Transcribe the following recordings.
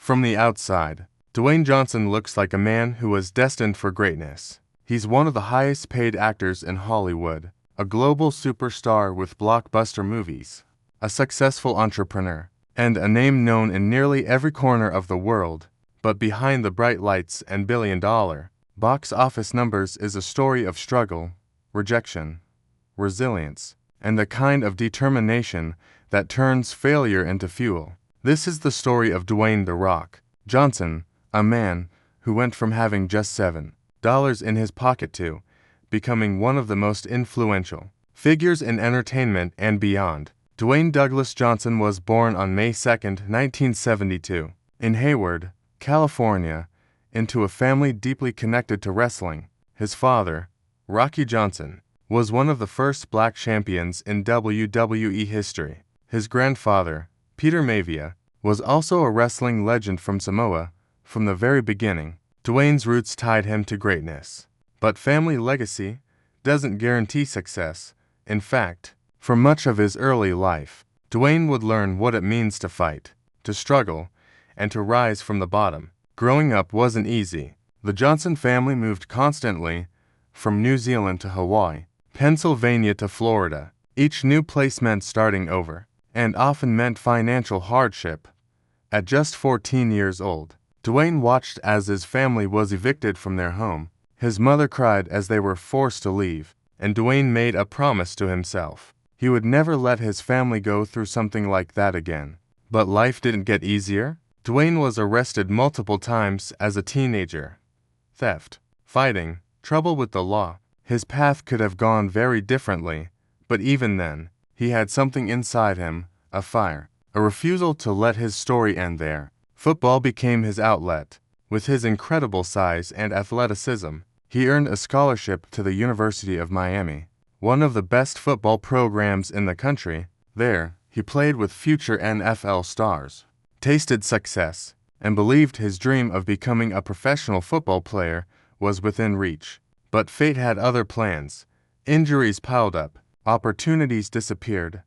From the outside, Dwayne Johnson looks like a man who was destined for greatness. He's one of the highest paid actors in Hollywood, a global superstar with blockbuster movies, a successful entrepreneur, and a name known in nearly every corner of the world. But behind the bright lights and billion-dollar box office numbers is a story of struggle, rejection, resilience, and the kind of determination that turns failure into fuel. This is the story of Dwayne "The Rock" Johnson, a man who went from having just $7 in his pocket to becoming one of the most influential figures in entertainment and beyond. Dwayne Douglas Johnson was born on May 2, 1972, in Hayward, California, into a family deeply connected to wrestling. His father, Rocky Johnson, was one of the first black champions in WWE history. His grandfather, Peter Maivia, was also a wrestling legend from Samoa. From the very beginning, Dwayne's roots tied him to greatness. But family legacy doesn't guarantee success. In fact, for much of his early life, Dwayne would learn what it means to fight, to struggle, and to rise from the bottom. Growing up wasn't easy. The Johnson family moved constantly, from New Zealand to Hawaii, Pennsylvania to Florida. Each new place meant starting over, and often meant financial hardship. At just 14 years old, Dwayne watched as his family was evicted from their home. His mother cried as they were forced to leave, and Dwayne made a promise to himself. He would never let his family go through something like that again. But life didn't get easier. Dwayne was arrested multiple times as a teenager. Theft, fighting, trouble with the law. His path could have gone very differently, but even then, he had something inside him, a fire, a refusal to let his story end there. Football became his outlet. With his incredible size and athleticism, he earned a scholarship to the University of Miami, one of the best football programs in the country. There, he played with future NFL stars, tasted success, and believed his dream of becoming a professional football player was within reach. But fate had other plans. Injuries piled up, opportunities disappeared.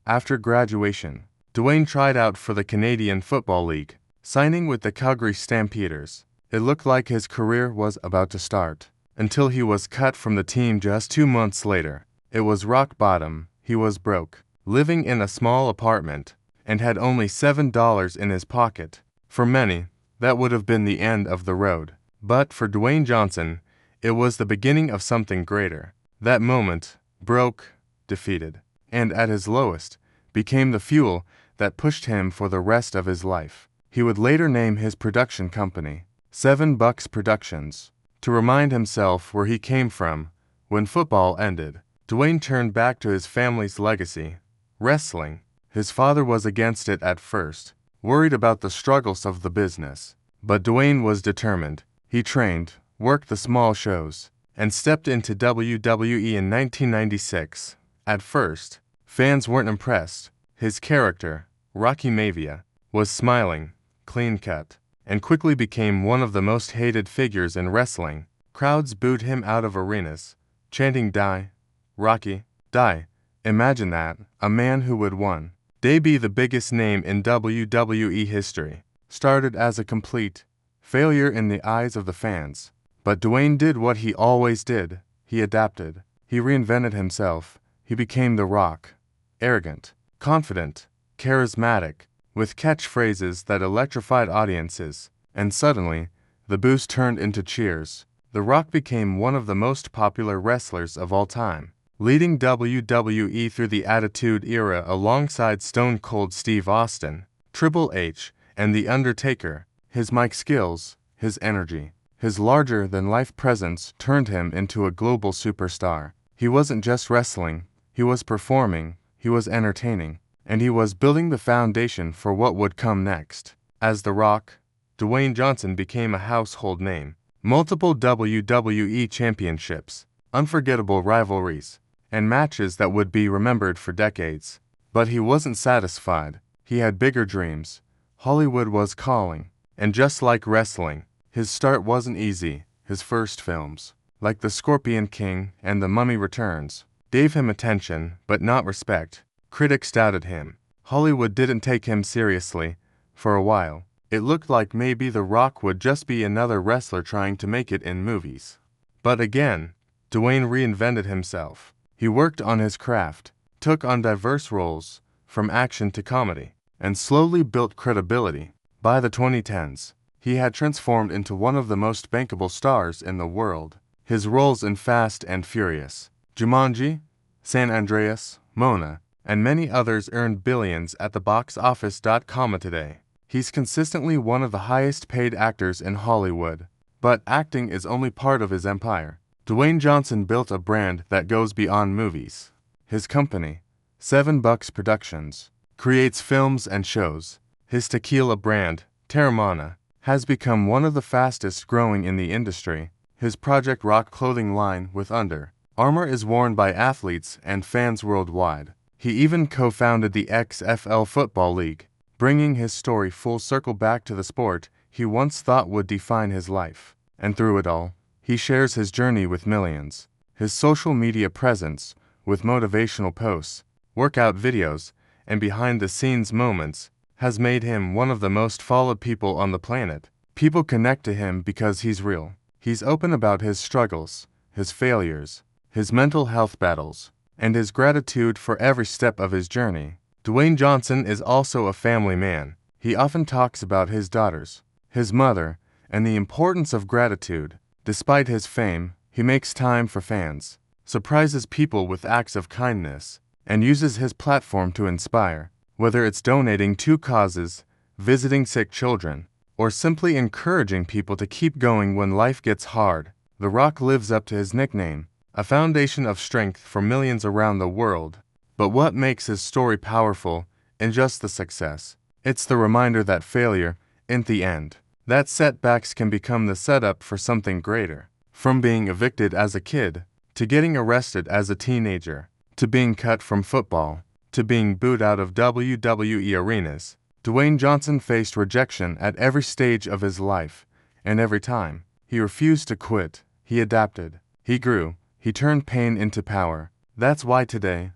After graduation, Dwayne tried out for the Canadian Football League, signing with the Calgary Stampeders. It looked like his career was about to start, until he was cut from the team just 2 months later. It was rock bottom. He was broke, living in a small apartment, and had only $7 in his pocket. For many, that would have been the end of the road. But for Dwayne Johnson, it was the beginning of something greater. That moment, broke, defeated, and at his lowest, became the fuel that pushed him for the rest of his life. He would later name his production company $7 Productions, to remind himself where he came from. When football ended, Dwayne turned back to his family's legacy, wrestling. His father was against it at first, worried about the struggles of the business. But Dwayne was determined. He trained, worked the small shows, and stepped into WWE in 1996. At first, fans weren't impressed. His character, Rocky Maivia, was smiling, clean-cut, and quickly became one of the most hated figures in wrestling. Crowds booed him out of arenas, chanting "Die, Rocky, die." Imagine that, a man who would one day be the biggest name in WWE history, started as a complete failure in the eyes of the fans. But Dwayne did what he always did. He adapted. He reinvented himself. He became The Rock. Arrogant, confident, charismatic, with catchphrases that electrified audiences. And suddenly, the boos turned into cheers. The Rock became one of the most popular wrestlers of all time, leading WWE through the Attitude Era alongside Stone Cold Steve Austin, Triple H, and The Undertaker. His mic skills, his energy, his larger-than-life presence turned him into a global superstar. He wasn't just wrestling, he was performing, he was entertaining, and he was building the foundation for what would come next. As The Rock, Dwayne Johnson became a household name. Multiple WWE championships, unforgettable rivalries, and matches that would be remembered for decades. But he wasn't satisfied. He had bigger dreams. Hollywood was calling. And just like wrestling, his start wasn't easy. His first films, like The Scorpion King and The Mummy Returns, gave him attention, but not respect. Critics doubted him. Hollywood didn't take him seriously. For a while, It looked like maybe The Rock would just be another wrestler trying to make it in movies. But again, Dwayne reinvented himself. He worked on his craft, took on diverse roles, from action to comedy, and slowly built credibility. By the 2010s, he had transformed into one of the most bankable stars in the world. His roles in Fast and Furious, Jumanji, San Andreas, Mona, and many others earned billions at the box office.com today. He's consistently one of the highest paid actors in Hollywood. But acting is only part of his empire. Dwayne Johnson built a brand that goes beyond movies. His company, $7 Productions, creates films and shows. His tequila brand, Terramana, has become one of the fastest growing in the industry. His Project Rock clothing line with Under Armour is worn by athletes and fans worldwide. He even co-founded the XFL Football League, bringing his story full circle back to the sport he once thought would define his life. And through it all, he shares his journey with millions. His social media presence, with motivational posts, workout videos, and behind-the-scenes moments, has made him one of the most followed people on the planet. People connect to him because he's real. He's open about his struggles, his failures, his mental health battles, and his gratitude for every step of his journey. Dwayne Johnson is also a family man. He often talks about his daughters, his mother, and the importance of gratitude. Despite his fame, he makes time for fans, surprises people with acts of kindness, and uses his platform to inspire. Whether it's donating to causes, visiting sick children, or simply encouraging people to keep going when life gets hard, The Rock lives up to his nickname, a foundation of strength for millions around the world. But what makes his story powerful isn't just the success. It's the reminder that failure isn't the end, that setbacks can become the setup for something greater. From being evicted as a kid, to getting arrested as a teenager, to being cut from football, to being booed out of WWE arenas, Dwayne Johnson faced rejection at every stage of his life, and every time, he refused to quit. He adapted, he grew, he turned pain into power. That's why today,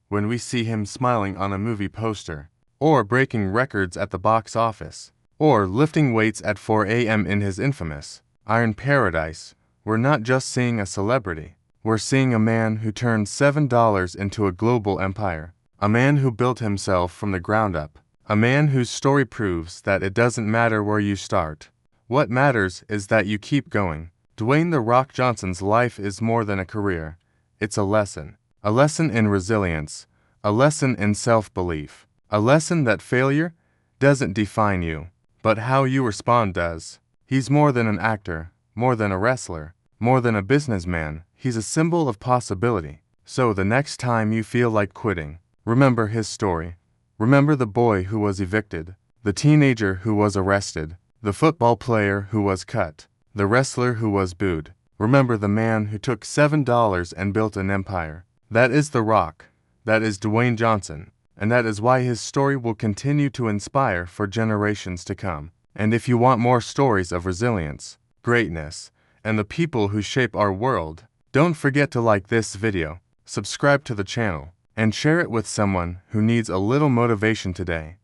when we see him smiling on a movie poster, or breaking records at the box office, or lifting weights at 4 a.m. in his infamous Iron Paradise, we're not just seeing a celebrity, we're seeing a man who turned $7 into a global empire. A man who built himself from the ground up. A man whose story proves that it doesn't matter where you start. What matters is that you keep going. Dwayne "The Rock" Johnson's life is more than a career. It's a lesson. A lesson in resilience. A lesson in self-belief. A lesson that failure doesn't define you, but how you respond does. He's more than an actor, more than a wrestler, more than a businessman. He's a symbol of possibility. So the next time you feel like quitting, remember his story. Remember the boy who was evicted, the teenager who was arrested, the football player who was cut, the wrestler who was booed. Remember the man who took $7 and built an empire. That is The Rock. That is Dwayne Johnson. And that is why his story will continue to inspire for generations to come. And if you want more stories of resilience, greatness, and the people who shape our world, don't forget to like this video, subscribe to the channel, and share it with someone who needs a little motivation today.